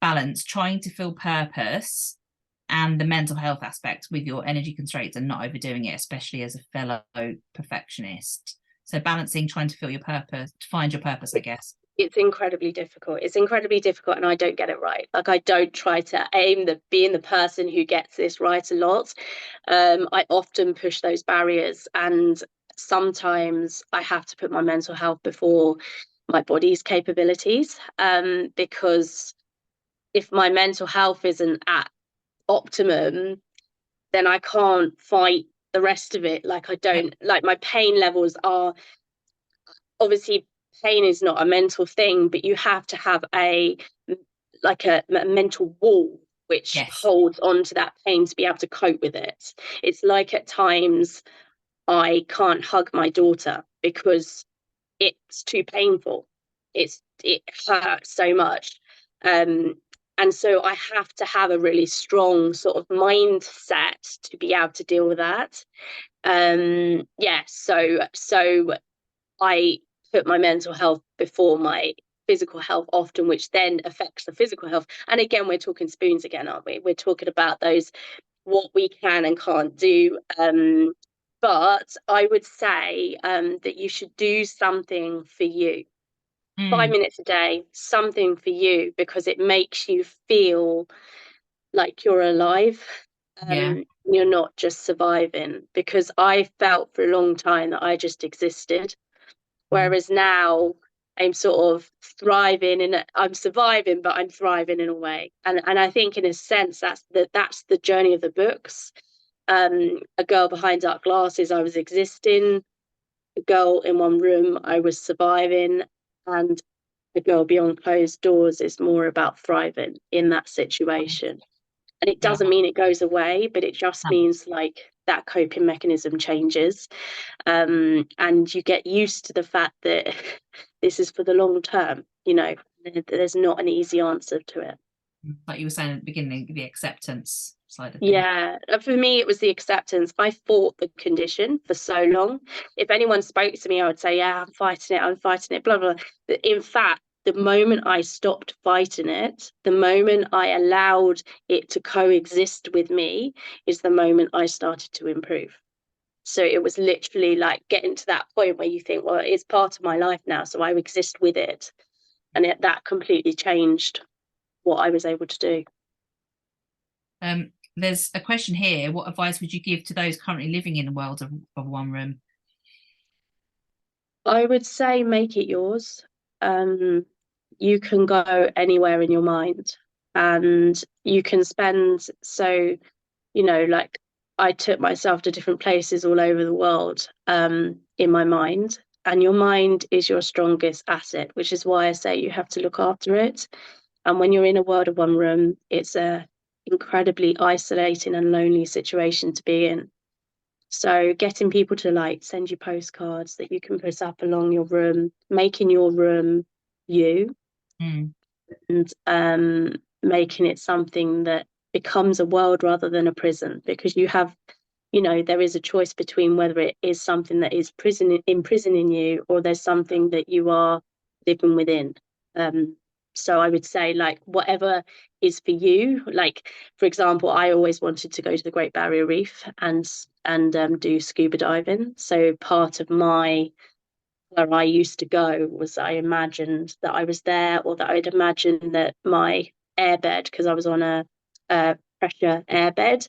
balance trying to feel purpose and the mental health aspect with your energy constraints and not overdoing it, especially as a fellow perfectionist? So balancing trying to feel your purpose, to find your purpose, I guess. It's incredibly difficult. And I don't get it right. Like, I don't try to aim at being the person who gets this right a lot. I often push those barriers, and sometimes I have to put my mental health before my body's capabilities, because if my mental health isn't at optimum, then I can't fight the rest of it. Like, I don't, like, my pain levels are, obviously pain is not a mental thing, but you have to have a mental wall which holds on to that pain to be able to cope with it. It's like at times I can't hug my daughter because it's too painful. It hurts so much. And so I have to have a really strong sort of mindset to be able to deal with that. So I put my mental health before my physical health often, which then affects the physical health. And again, we're talking spoons again, aren't we? We're talking about those, what we can and can't do. But I would say that you should do something for you. 5 minutes a day, something for you, because it makes you feel like you're alive. You're not just surviving, because I felt for a long time that I just existed. Whereas now I'm sort of thriving, and I'm surviving, but I'm thriving in a way. And I think in a sense that's the journey of the books. A Girl Behind Dark Glasses, I was existing. A Girl in One Room, I was surviving. And A Girl Beyond Closed Doors is more about thriving in that situation. And it doesn't mean it goes away, but it just means like that coping mechanism changes. And you get used to the fact that this is for the long term, you know, there's not an easy answer to it. Like you were saying at the beginning, the acceptance side of things. Yeah, for me, it was the acceptance. I fought the condition for so long. If anyone spoke to me, I would say, yeah, I'm fighting it, blah, blah. But in fact, the moment I stopped fighting it, the moment I allowed it to coexist with me, is the moment I started to improve. So it was literally like getting to that point where you think, well, it's part of my life now, so I exist with it. And that completely changed what I was able to do. There's a question here. What advice would you give to those currently living in the world of one room? I would say make it yours. You can go anywhere in your mind, and you can spend, so, you know, like, I took myself to different places all over the world, in my mind, and your mind is your strongest asset, which is why I say you have to look after it. And when you're in a world of one room, it's a incredibly isolating and lonely situation to be in. So getting people to like send you postcards that you can put up along your room, making your room you, and making it something that becomes a world rather than a prison, because you have, you know, there is a choice between whether it is something that is imprisoning you, or there's something that you are living within. So I would say, like, whatever is for you. Like, for example, I always wanted to go to the Great Barrier Reef and do scuba diving. So part of my, where I used to go, was I imagined that I was there, or that I'd imagine that my airbed, because I was on a pressure airbed,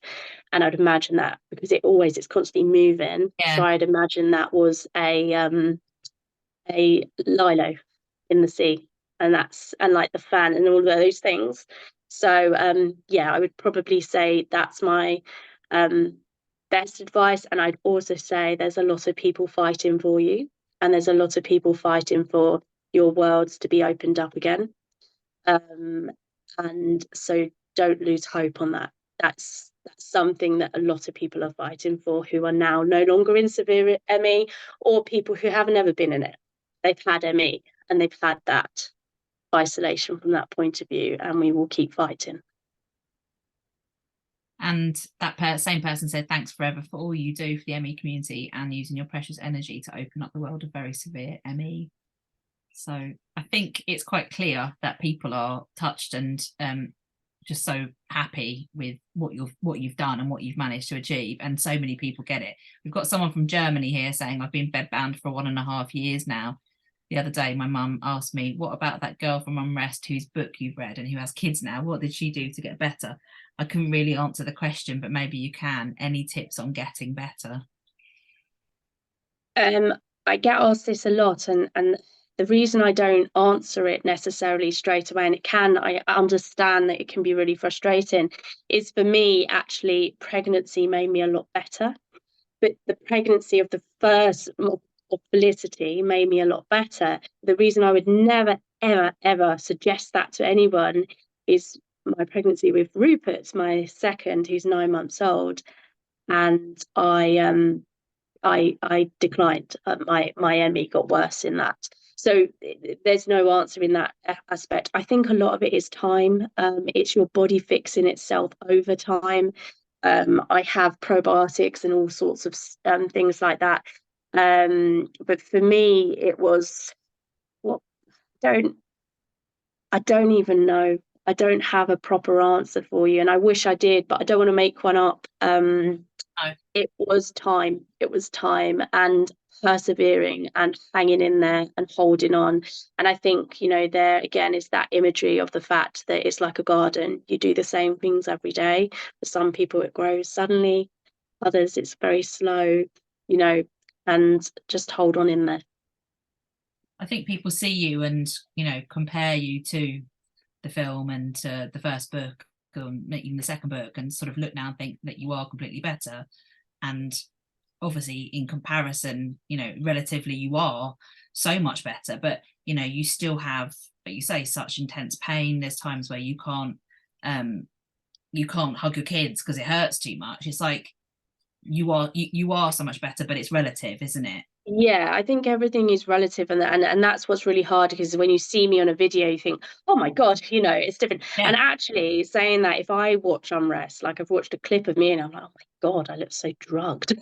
and I'd imagine that, because it's constantly moving. Yeah. So I'd imagine that was a lilo in the sea, and like the fan and all of those things. So yeah, I would probably say that's my best advice. And I'd also say there's a lot of people fighting for you, and there's a lot of people fighting for your worlds to be opened up again. And so don't lose hope on that. That's something that a lot of people are fighting for, who are now no longer in severe ME, or people who haven't ever been in it. They've had ME, and they've had that isolation from that point of view, and we will keep fighting. And that same person said, thanks forever for all you do for the ME community and using your precious energy to open up the world of very severe ME. So I think it's quite clear that people are touched and just so happy with what you've done and what you've managed to achieve, and so many people get it. We've got someone from Germany here saying, I've been bedbound for 1.5 years now. The other day my mum asked me, what about that girl from Unrest whose book you've read and who has kids now? What did she do to get better? I couldn't really answer the question, but maybe you can. Any tips on getting better? I get asked this a lot, and the reason I don't answer it necessarily straight away, and I understand that it can be really frustrating, is, for me, actually, pregnancy made me a lot better. But the pregnancy of the first, of Felicity, made me a lot better. The reason I would never, ever, ever suggest that to anyone is my pregnancy with Rupert, my second, who's 9 months old, and I declined. My ME got worse in that. So there's no answer in that aspect. I think a lot of it is time. It's your body fixing itself over time. I have probiotics and all sorts of things like that. But for me, it was, what, I don't even know. I don't have a proper answer for you, and I wish I did, but I don't want to make one up. It was time. It was time, and persevering and hanging in there and holding on. And I think, you know, there again is that imagery of the fact that it's like a garden. You do the same things every day. For some people, it grows suddenly. Others, it's very slow, you know, and just hold on in there. I think people see you and, you know, compare you to the film and to the first book, making the second book, and sort of look now and think that you are completely better. And obviously, in comparison, you know, relatively, you are so much better. But, you know, you still have, but you say, such intense pain. There's times where you can't hug your kids because it hurts too much. It's like you are so much better, but it's relative, isn't it? Yeah, I think everything is relative, and that's what's really hard, because when you see me on a video, you think, oh my God, you know, it's different. Yeah. And actually, saying that, if I watch Unrest, like, I've watched a clip of me and I'm like, oh my God, I look so drugged,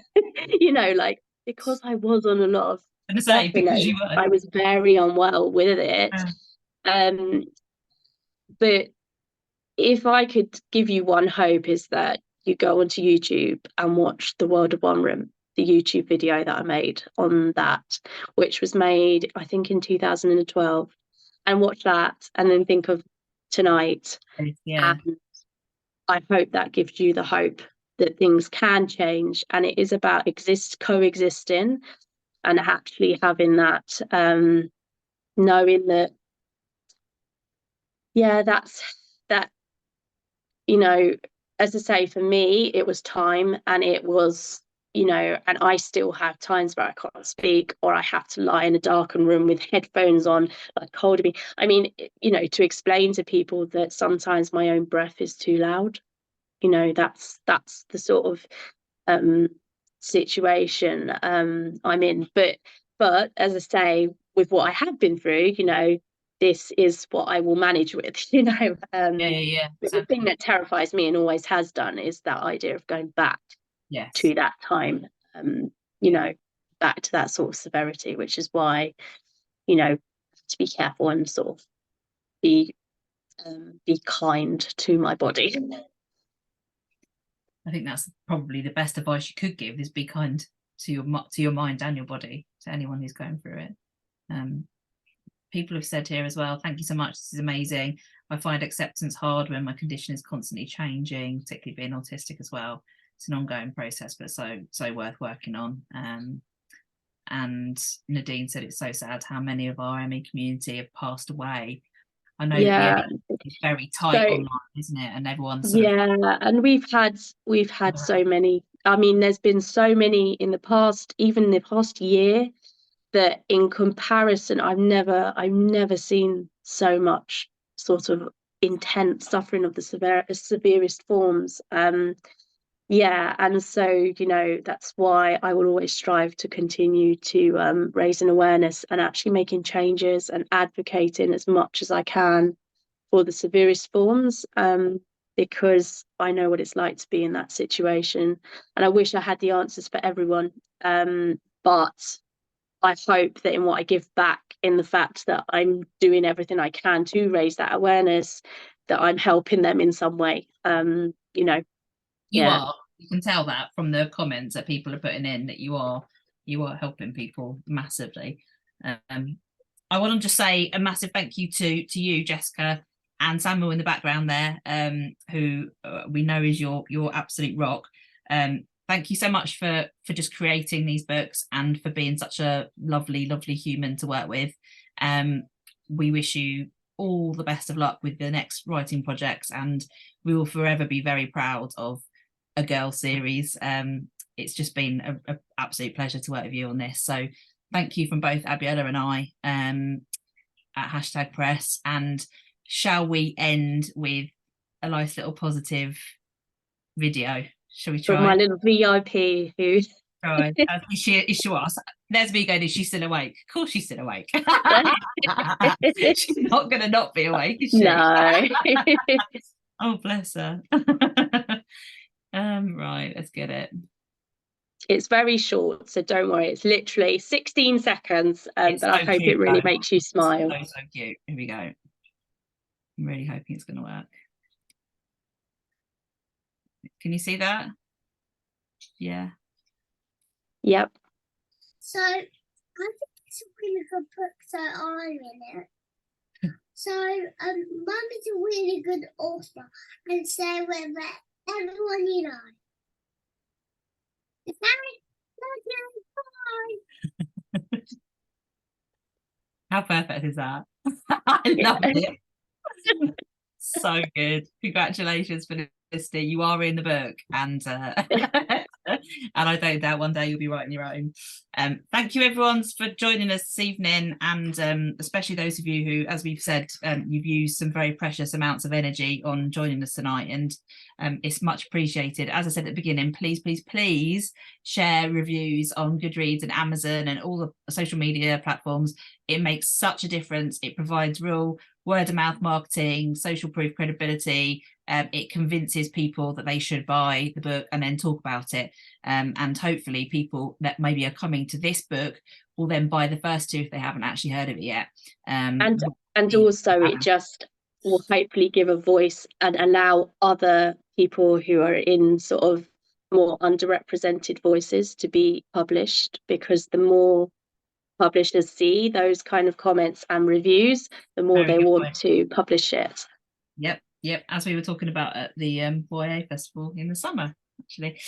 you know, like, because I was on a lot of Say, because you were. I was very unwell with it. But if I could give you one hope, is that you go onto YouTube and watch The World of One Room, the YouTube video that I made on that, which was made, I think, in 2012, and watch that, and then think of tonight. Yeah. And I hope that gives you the hope that things can change, and it is about coexisting. and actually having that, knowing that, yeah, that, you know, as I say, for me, it was time, and it was, you know, and I still have times where I can't speak, or I have to lie in a darkened room with headphones on, like holding me. I mean, you know, to explain to people that sometimes my own breath is too loud, you know, that's the sort of situation I'm in. But as I say, with what I have been through, you know, this is what I will manage with, you know. Yeah. The thing that terrifies me, and always has done, is that idea of going back to that time, you know, back to that sort of severity, which is why, you know, to be careful and sort of be kind to my body. I think that's probably the best advice you could give, is be kind to your mind and your body, to anyone who's going through it. People have said here as well, thank you so much, this is amazing. I find acceptance hard when my condition is constantly changing, particularly being autistic as well. It's an ongoing process, but so worth working on. And Nadine said it's so sad how many of our ME community have passed away. I know that it's very tight online, isn't it? And everyone's and we've had so many. I mean, there's been so many in the past, even the past year, that in comparison, I've never seen so much sort of intense suffering of the severest forms. And so, you know, that's why I will always strive to continue to raise an awareness, and actually making changes and advocating as much as I can for the severest forms, because I know what it's like to be in that situation, and I wish I had the answers for everyone, but I hope that in what I give back, in the fact that I'm doing everything I can to raise that awareness, that I'm helping them in some way. You know, you are. You can tell that from the comments that people are putting in, that you are helping people massively. I want to just say a massive thank you to you, Jessica, and Samuel in the background there, who we know is your absolute rock. Thank you so much for just creating these books, and for being such a lovely human to work with. We wish you all the best of luck with the next writing projects, and we will forever be very proud of a girl series. It's just been an absolute pleasure to work with you on this, so thank you from both Abiella and I at Hashtag Press. And shall we end with a nice little positive video? Shall we try? From my little VIP who Try. Is she what? There's me going, is she still awake? Of course she's still awake. She's not going to not be awake, is she? No. Oh, bless her. Right, let's get it. It's very short, so don't worry. It's literally 16 seconds, but so I hope cute, it really though. makes you smile. So cute. Here we go. I'm really hoping it's going to work. Can you see that? Yeah. Yep. So I think it's a really good book that I'm in it. So Mum is a really good author, and so with everyone you know. How perfect is that? I love it. So good. Congratulations, Felicity. You are in the book, and and I don't doubt one day you'll be writing your own. Thank you everyone for joining us this evening, and especially those of you who, as we've said, you've used some very precious amounts of energy on joining us tonight, and it's much appreciated. As I said at the beginning, please share reviews on Goodreads and Amazon and all the social media platforms. It makes such a difference. It provides real word of mouth marketing, social proof credibility. It convinces people that they should buy the book and then talk about it. And hopefully people that maybe are coming to this book will then buy the first two if they haven't actually heard of it yet. And also it just will hopefully give a voice and allow other people who are in sort of more underrepresented voices to be published, because the more publishers see those kind of comments and reviews, the more they want to publish it. Yep, as we were talking about at the YA festival in the summer, actually.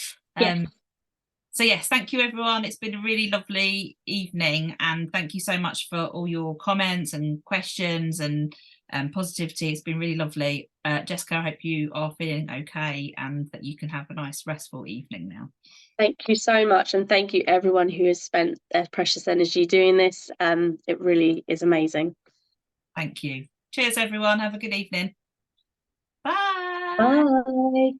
So yes, thank you everyone. It's been a really lovely evening, and thank you so much for all your comments and questions and positivity. It's been really lovely. Jessica, I hope you are feeling okay and that you can have a nice restful evening now. Thank you so much, and thank you everyone who has spent their precious energy doing this. It really is amazing. Thank you. Cheers everyone. Have a good evening. Bye. Bye.